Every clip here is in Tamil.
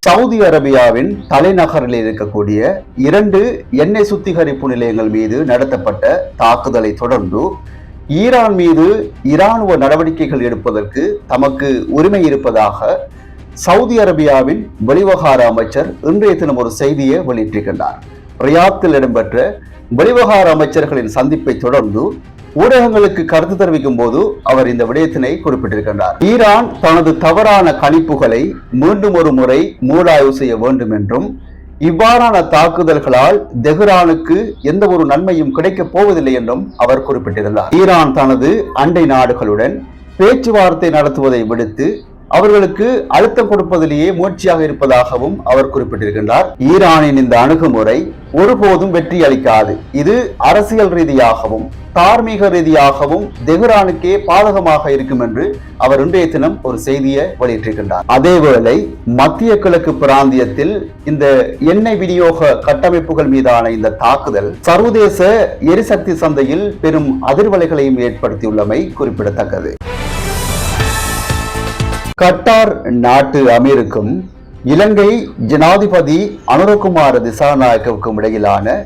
சவுதி அரேபியாவின் தலைநகரில் இருக்கக்கூடிய 2 எண்ணெய் சுத்திகரிப்பு நிலையங்கள் மீது நடத்தப்பட்ட தாக்குதலை தொடர்ந்து ஈரான் மீது இராணுவ நடவடிக்கைகள் எடுப்பதற்கு தமக்கு உரிமை இருப்பதாக சவுதி அரேபியாவின் வெளிவகார அமைச்சர் இன்றைய தினம் ஒரு செய்தியை வெளியிட்டிருக்கின்றார். ரியாத்தில் இடம்பெற்ற வெளிவகார அமைச்சர்களின் சந்திப்பை தொடர்ந்து ஊடகங்களுக்கு கருத்து தெரிவிக்கும் போது அவர் இந்த விடயத்தினை குறிப்பிட்டிருக்கின்றார். ஈரான் தனது தவறான கணிப்புகளை மீண்டும் ஒரு முறை மூடாய்வு செய்ய வேண்டும் என்றும் இவ்வாறான தாக்குதல்களால் தெஹ்ரானுக்கு எந்த ஒரு நன்மையும் கிடைக்கப் போவதில்லை என்றும் அவர் குறிப்பிட்டிருந்தார். ஈரான் தனது அண்டை நாடுகளுடன் பேச்சுவார்த்தை நடத்துவதை விடுத்து அவர்களுக்கு அழுத்தம் கொடுப்பதிலேயே முயற்சியாக இருப்பதாகவும் அவர் குறிப்பிட்டிருக்கின்றார். ஈரானின் இந்த அணுகுமுறை ஒருபோதும் வெற்றி அளிக்காது. இது அரசியல் ரீதியாகவும் தார்மீக ரீதியாகவும் தெஹ்ரானுக்கே பாதகமாக இருக்கும் என்று அவர் இன்றைய தினம் ஒரு செய்தியை வெளியிட்டிருக்கின்றார். அதேவேளை மத்திய கிழக்கு பிராந்தியத்தில் இந்த எண்ணெய் விநியோக கட்டமைப்புகள் மீதான இந்த தாக்குதல் சர்வதேச எரிசக்தி சந்தையில் பெரும் அதிர்வலைகளையும் ஏற்படுத்தியுள்ளமை குறிப்பிடத்தக்கது. கட்டார் நாட்டு அமீருக்கும் இலங்கை ஜனாதிபதி அனுரகுமார திசாநாயக்கவுக்கும் இடையிலான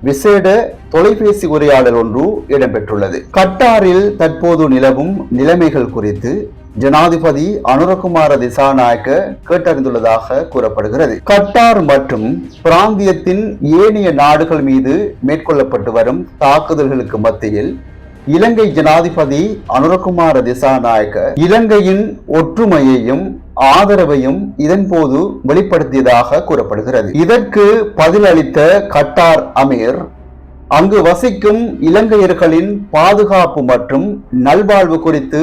விசேட தொலைபேசி உரையாடல் ஒன்று இடம்பெற்றுள்ளது. கட்டாரில் தற்போது நிலவும் நிலைமைகள் குறித்து ஜனாதிபதி அனுரகுமார திசாநாயக்க கேட்டறிந்துள்ளதாக கூறப்படுகிறது. கட்டார் மற்றும் பிராந்தியத்தின் ஏனைய நாடுகள் மீது மேற்கொள்ளப்பட்டு வரும் தாக்குதல்களுக்கு மத்தியில் இலங்கை ஜனாதிபதி அனுரகுமார திசாநாயக்க இலங்கையின் ஒற்றுமையையும் ஆதரவையும் இதன் போது வெளிப்படுத்தியதாக கூறப்படுகிறது. இதற்கு பதிலளித்த கட்டார் அமீர் அங்கு வசிக்கும் இலங்கையர்களின் பாதுகாப்பு மற்றும் நல்வாழ்வு குறித்து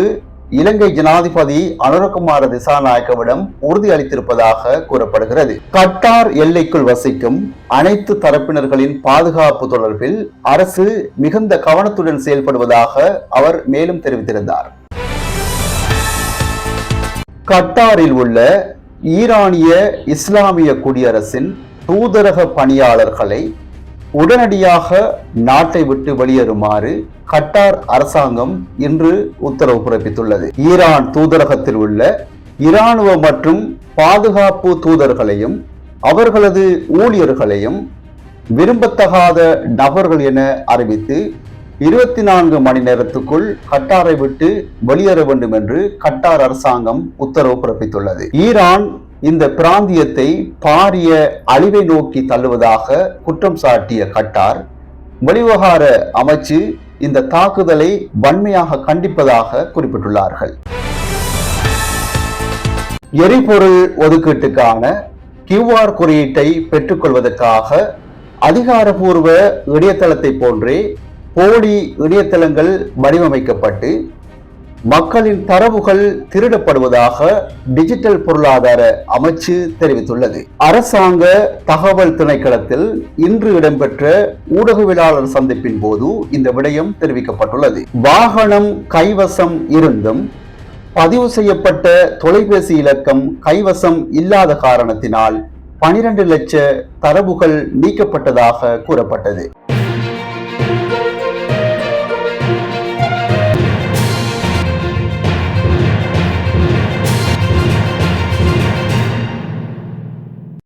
இலங்கை ஜனாதிபதி அனுரகுமார திசாநாயக்கவிடம் உறுதியளித்திருப்பதாக கூறப்படுகிறது. கட்டார் எல்லைக்குள் வசிக்கும் அனைத்து தரப்பினர்களின் பாதுகாப்பு தொடர்பில் அரசு மிகுந்த கவனத்துடன் செயல்படுவதாக அவர் மேலும் தெரிவித்திருந்தார். கட்டாரில் உள்ள ஈரானிய இஸ்லாமிய குடியரசின் தூதரக பணியாளர்களை உடனடியாக நாட்டை விட்டு வெளியேறுமாறு கட்டார் அரசாங்கம் இன்று உத்தரவு பிறப்பித்துள்ளது. ஈரான் தூதரகத்தில் உள்ள இராணுவ மற்றும் பாதுகாப்பு தூதர்களையும் அவர்களது ஊழியர்களையும் விரும்பத்தகாத நபர்கள் என அறிவித்து 24 மணி நேரத்துக்குள் கட்டாரை விட்டு வெளியேற வேண்டும் என்று கட்டார் அரசாங்கம் உத்தரவு பிறப்பித்துள்ளது. ஈரான் இந்த பிராந்தியத்தை பாரிய அழிவை நோக்கி தள்ளுவதாக குற்றம் சாட்டிய கட்டார் வெளிவகார அமைச்சு இந்த தாக்குதலை வன்மையாக கண்டிப்பதாக குறிப்பிட்டுள்ளார்கள். எரிபொருள் ஒதுக்கீட்டுக்கான QR குறியீட்டை பெற்றுக்கொள்வதற்காக அதிகாரப்பூர்வ இணையதளத்தை போன்றே போலி இணையதளங்கள் வடிவமைக்கப்பட்டு மக்களின் தரவுகள் திருடப்படுவதாக டிஜிட்டல் பொருளாதார அமைச்சு தெரிவித்துள்ளது. அரசாங்க தகவல் திணைக்களத்தில் இன்று இடம்பெற்ற ஊடகவியலாளர் சந்திப்பின் போது இந்த விடயம் தெரிவிக்கப்பட்டுள்ளது. வாகனம் கைவசம் இருந்தும் பதிவு செய்யப்பட்ட தொலைபேசி இலக்கம் கைவசம் இல்லாத காரணத்தினால் 12 லட்ச தரவுகள் நீக்கப்பட்டதாக கூறப்பட்டது.